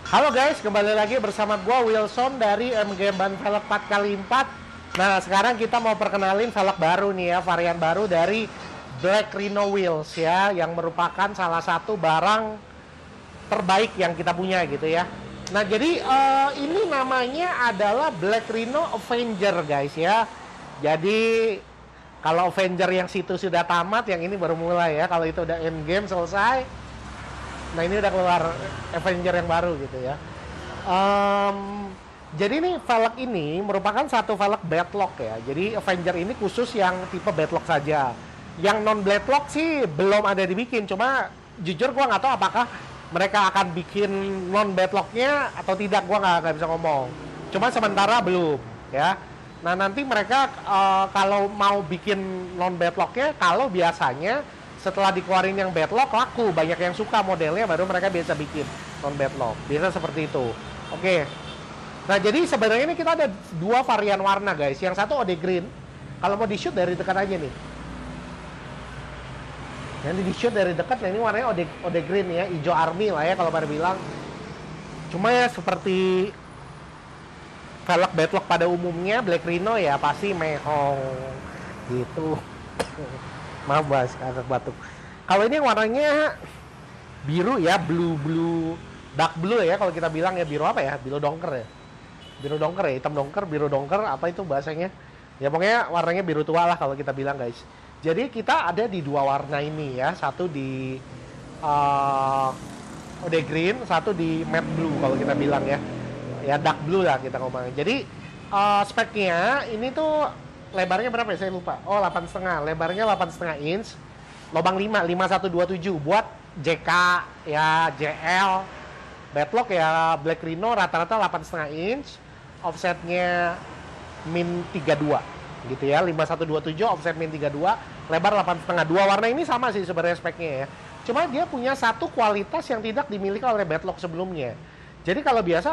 Halo guys, kembali lagi bersama gua Wilson dari MG Ban Velg 4x4. Nah, sekarang kita mau perkenalin velg baru nih ya, varian baru dari Black Rhino Wheels ya, yang merupakan salah satu barang terbaik yang kita punya gitu ya. Nah, jadi ini namanya adalah Black Rhino Avenger guys ya. Jadi kalau Avenger yang situ sudah tamat, yang ini baru mulai ya. Kalau itu udah end game selesai, nah ini udah keluar Avenger yang baru gitu ya. Jadi nih velg ini merupakan satu velg bedlock ya. Jadi Avenger ini khusus yang tipe bedlock saja. Yang non bedlock sih belum ada dibikin. Cuma jujur gua nggak tahu apakah mereka akan bikin non bedlocknya atau tidak. Gua nggak bisa ngomong. Cuma sementara belum ya. Nah nanti mereka kalau mau bikin non bedlocknya, kalau biasanya setelah dikeluarin yang bedlock laku, banyak yang suka modelnya, baru mereka biasa bikin non bedlock. Biasa seperti itu. Oke. Nah, jadi sebenarnya ini kita ada dua varian warna, guys. Yang satu Ode Green. Kalau mau di-shoot dari dekat aja nih. Yang di-shoot dari dekat, nah ini warnanya Ode Green ya, hijau army lah ya kalau pada bilang. Cuma ya seperti velg bedlock pada umumnya, Black Rhino ya pasti mehong gitu. Maaf bahas agak batuk. Kalau ini warnanya biru ya, blue dark blue ya kalau kita bilang ya, biru apa ya? Biru dongker ya. Biru dongker ya, hitam dongker, biru dongker, apa itu bahasanya? Ya pokoknya warnanya biru tua lah kalau kita bilang guys. Jadi kita ada di dua warna ini ya, satu di Ode Green, satu di matte blue kalau kita bilang ya. Ya dark blue lah kita ngomongin. Jadi speknya ini tuh lebarnya berapa ya? Saya lupa. Oh, 8,5. Lebarnya 8,5 inch. Lubang 5, 5127 buat JK ya, JL. Bedlock ya Black Rhino rata-rata 8,5 inch. Offsetnya min 32 gitu ya. 5127 offset min 32, lebar 8,5. Dua warna ini sama sih sebenarnya speknya ya. Cuma dia punya satu kualitas yang tidak dimiliki oleh Bedlock sebelumnya. Jadi kalau biasa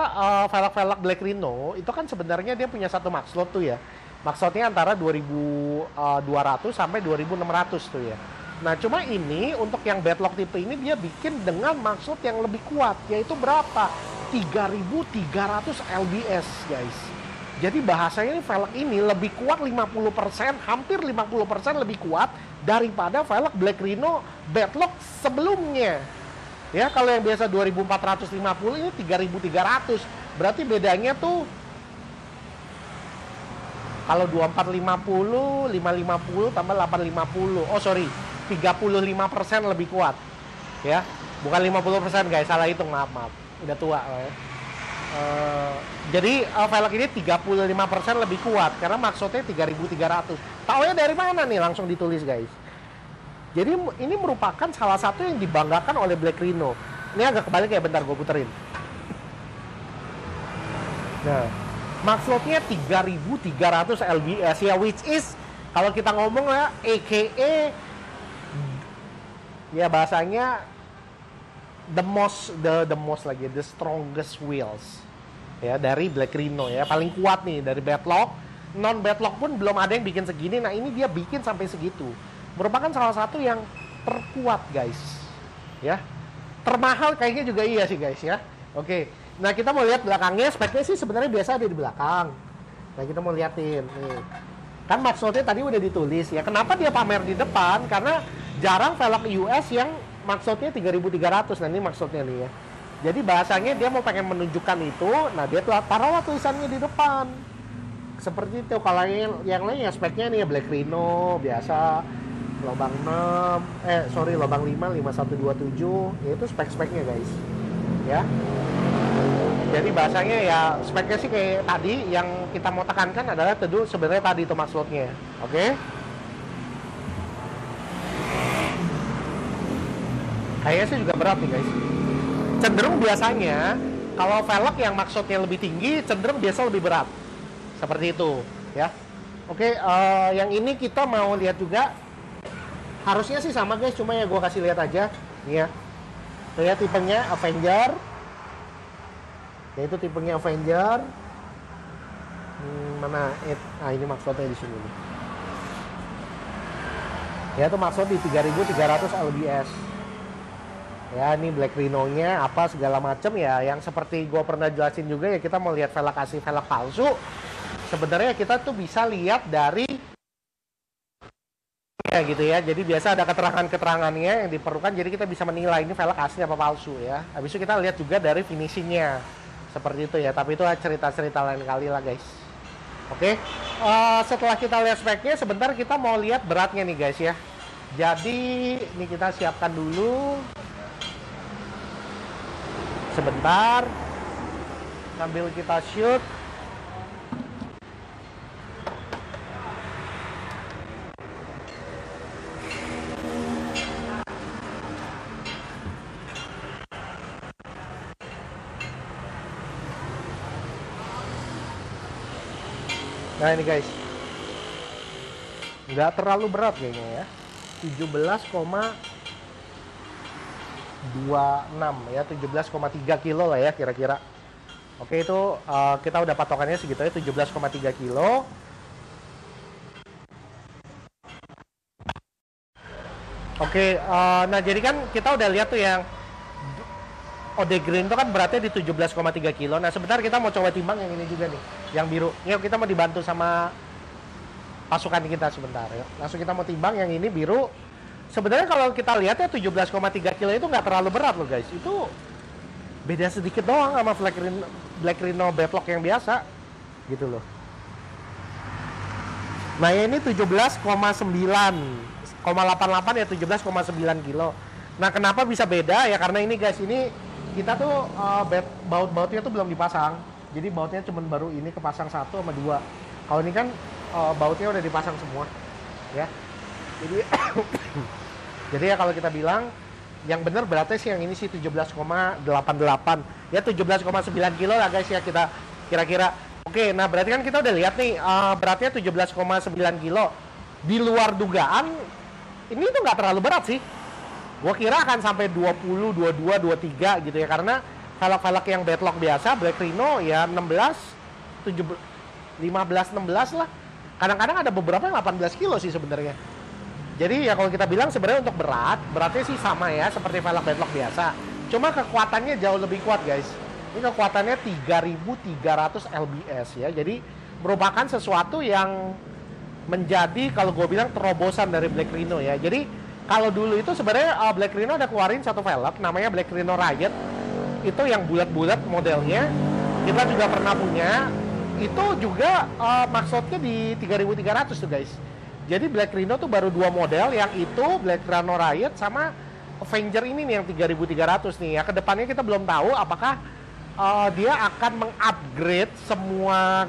velg-velg Black Rhino itu kan sebenarnya dia punya satu max load tuh ya. Maksudnya antara 2200 sampai 2600 tuh ya. Nah, cuma ini untuk yang bedlock tipe ini dia bikin dengan maksud yang lebih kuat, yaitu berapa? 3300 lbs, guys. Jadi bahasanya ini velg ini lebih kuat 50%, hampir 50% lebih kuat daripada velg Black Rhino bedlock sebelumnya. Ya, kalau yang biasa 2450 ini 3300. Berarti bedanya tuh kalau 2450, 550 tambah 850. Oh, sorry. 35% lebih kuat. Ya. Bukan 50% guys, salah hitung, maaf. Udah tua ya. Jadi velg ini 35% lebih kuat karena maksudnya 3300. Taunya dari mana nih? Langsung ditulis guys. Jadi ini merupakan salah satu yang dibanggakan oleh Black Rhino. Ini agak kebalik ya, bentar gue puterin. Nah, maksudnya 3300 lbs ya, which is kalau kita ngomong ya AKA ya bahasanya the strongest wheels ya dari Black Rhino ya, paling kuat nih dari bedlock. Non bedlock pun belum ada yang bikin segini. Nah, ini dia bikin sampai segitu. Merupakan salah satu yang terkuat guys ya, termahal kayaknya juga iya sih guys ya. Oke, nah kita mau lihat belakangnya. Speknya sih sebenarnya biasa ada di belakang. Nah, kita mau liatin nih, kan maksudnya tadi udah ditulis ya. Kenapa dia pamer di depan? Karena jarang velg US yang maksudnya 3300. Nah, ini maksudnya nih ya. Jadi bahasanya dia mau pengen menunjukkan itu. Nah, dia taruhlah tulisannya di depan seperti itu. Kalau yang lain ya speknya nih ya Black Rhino biasa, lubang 6, lubang 5, 5127, ya itu spek-speknya guys ya. Jadi bahasanya ya speknya sih kayak tadi. Yang kita mau tekankan adalah sebenarnya tadi itu maksudnya. Oke. Kayaknya sih juga berat nih guys. Cenderung biasanya kalau velg yang maksudnya lebih tinggi cenderung biasa lebih berat. Seperti itu ya. Oke, yang ini kita mau lihat juga. Harusnya sih sama guys, cuma ya gue kasih lihat aja nih ya. Lihat tipenya Avenger. Yaitu tipenya Avenger. Mana? Nah, ini maksudnya di sini nih. Ya, itu maksud di 3300 lbs. Ya, ini Black Rhino-nya apa segala macam ya, yang seperti gue pernah jelasin juga ya, kita mau lihat velg asli velg palsu. Sebenarnya kita tuh bisa lihat dari ya gitu ya. Jadi biasa ada keterangan-keterangannya yang diperlukan, jadi kita bisa menilai ini velg asli apa palsu ya. Habis itu kita lihat juga dari finishingnya. Seperti itu ya, tapi itu cerita-cerita lain kali lah guys. Oke, setelah kita lihat speknya, sebentar kita mau lihat beratnya nih guys ya. Jadi ini kita siapkan dulu. Sebentar sambil kita shoot. Nah ini guys, nggak terlalu berat kayaknya ya, 17,26 ya, 17,3 kilo lah ya kira-kira. Oke, itu kita udah patokannya segitu ya, 17,3 kilo. Oke, nah jadi kan kita udah lihat tuh yang Ode Green itu kan beratnya di 17,3 kilo. Nah sebentar kita mau coba timbang yang ini juga nih, yang biru. Yuk kita mau dibantu sama pasukan kita sebentar. Yuk. Langsung kita mau timbang yang ini biru. Sebenarnya kalau kita lihat ya 17,3 kilo itu nggak terlalu berat loh guys. Itu beda sedikit doang sama Black Rhino Batlock yang biasa gitu loh. Nah ini 17,9,88 ya, 17,9 kilo. Nah kenapa bisa beda ya, karena ini guys, ini kita tuh baut-bautnya tuh belum dipasang. Jadi bautnya cuma baru ini kepasang 1 sama 2. Kalau ini kan bautnya udah dipasang semua ya. Jadi jadi ya kalau kita bilang yang benar beratnya sih yang ini sih 17,88 ya, 17,9 kilo lah guys ya kita kira-kira. Oke, nah berarti kan kita udah lihat nih beratnya 17,9 kilo. Di luar dugaan ini tuh nggak terlalu berat sih. Gua kira akan sampai 20, 22, 23 gitu ya, karena velg-velg yang Batlock biasa Black Rhino ya 16, 15, 16 lah. Kadang-kadang ada beberapa yang 18 kilo sih sebenarnya. Jadi ya kalau kita bilang sebenarnya untuk beratnya sih sama ya seperti velg Batlock biasa. Cuma kekuatannya jauh lebih kuat guys. Ini kekuatannya 3300 lbs ya. Jadi merupakan sesuatu yang menjadi kalau gue bilang terobosan dari Black Rhino ya. Jadi kalau dulu itu sebenarnya Black Rhino ada keluarin satu velg namanya Black Rhino Riot. Itu yang bulat-bulat modelnya. Kita juga pernah punya. Itu juga maksudnya di 3300 tuh guys. Jadi Black Rhino tuh baru 2 model, yang itu Black Rhino Riot sama Avenger ini nih yang 3300 nih ya. Kedepannya kita belum tahu apakah dia akan mengupgrade semua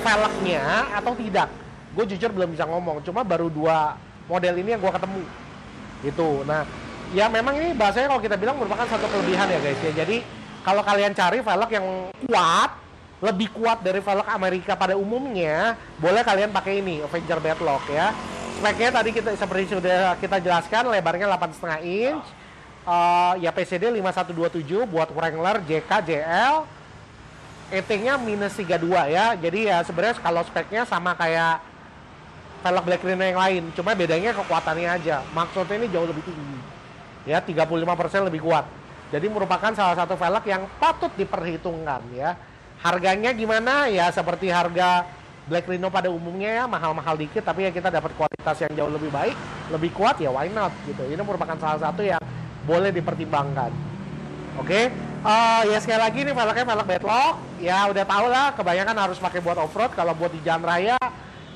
velgnya atau tidak. Gue jujur belum bisa ngomong, cuma baru 2 model ini yang gue ketemu gitu. Nah ya memang ini bahasanya kalau kita bilang merupakan satu kelebihan ya guys ya. Jadi kalau kalian cari velg yang kuat, lebih kuat dari velg Amerika pada umumnya, boleh kalian pakai ini Avenger Batlock ya. Speknya tadi kita seperti sudah kita jelaskan, lebarnya 8,5 inch, ya PCD 5127 buat Wrangler, JK, JL, ET-nya -32 ya. Jadi ya sebenarnya kalau speknya sama kayak velg Black Rhino yang lain, cuma bedanya kekuatannya aja. Maksudnya ini jauh lebih tinggi ya, 35% lebih kuat. Jadi merupakan salah satu velg yang patut diperhitungkan ya. Harganya gimana ya, seperti harga Black Rhino pada umumnya ya, mahal-mahal dikit, tapi ya kita dapat kualitas yang jauh lebih baik, lebih kuat ya, why not gitu. Ini merupakan salah satu yang boleh dipertimbangkan. Oke, ya sekali lagi ini velgnya velg Batlock ya, udah tau lah kebanyakan harus pakai buat off-road. Kalau buat di jalan raya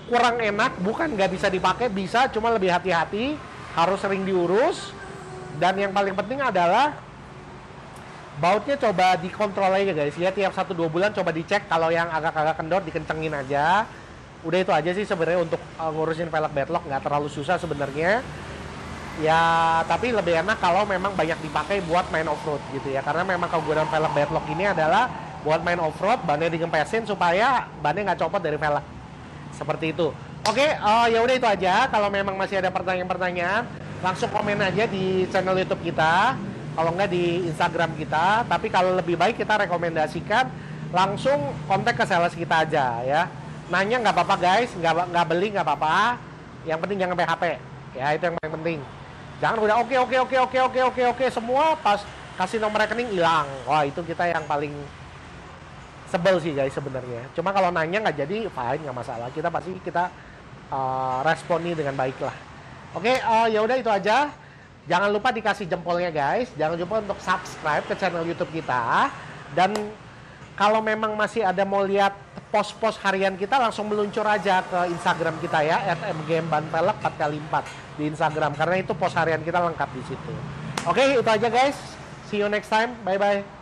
kurang enak, bukan nggak bisa dipakai, bisa, cuma lebih hati-hati, harus sering diurus. Dan yang paling penting adalah bautnya coba dikontrol aja guys ya, tiap 1-2 bulan coba dicek. Kalau yang agak-agak kendor dikencengin aja. Udah itu aja sih sebenarnya untuk ngurusin velg Batlock, nggak terlalu susah sebenarnya ya, tapi lebih enak kalau memang banyak dipakai buat main off-road gitu ya, karena memang kegunaan velg Batlock ini adalah buat main off-road, bannya digempesin supaya bannya nggak copot dari velg. Seperti itu. Oke, ya udah itu aja. Kalau memang masih ada pertanyaan-pertanyaan, langsung komen aja di channel YouTube kita, kalau nggak di Instagram kita. Tapi kalau lebih baik kita rekomendasikan langsung kontak ke sales kita aja ya. Nanya nggak apa-apa guys, nggak beli nggak apa-apa. Yang penting jangan PHP. Ya itu yang paling penting. Jangan udah oke semua pas kasih nomor rekening hilang. Wah, itu kita yang paling sebel sih guys sebenarnya. Cuma kalau nanya nggak jadi fine, nggak masalah. Kita responi dengan baik lah. Oke, ya udah itu aja. Jangan lupa dikasih jempolnya guys. Jangan lupa untuk subscribe ke channel YouTube kita. Dan kalau memang masih ada mau lihat post-post harian kita, langsung meluncur aja ke Instagram kita ya, @mgmbanpelek 4x4 di Instagram. Karena itu post harian kita lengkap di situ. Oke, itu aja guys. See you next time. Bye-bye.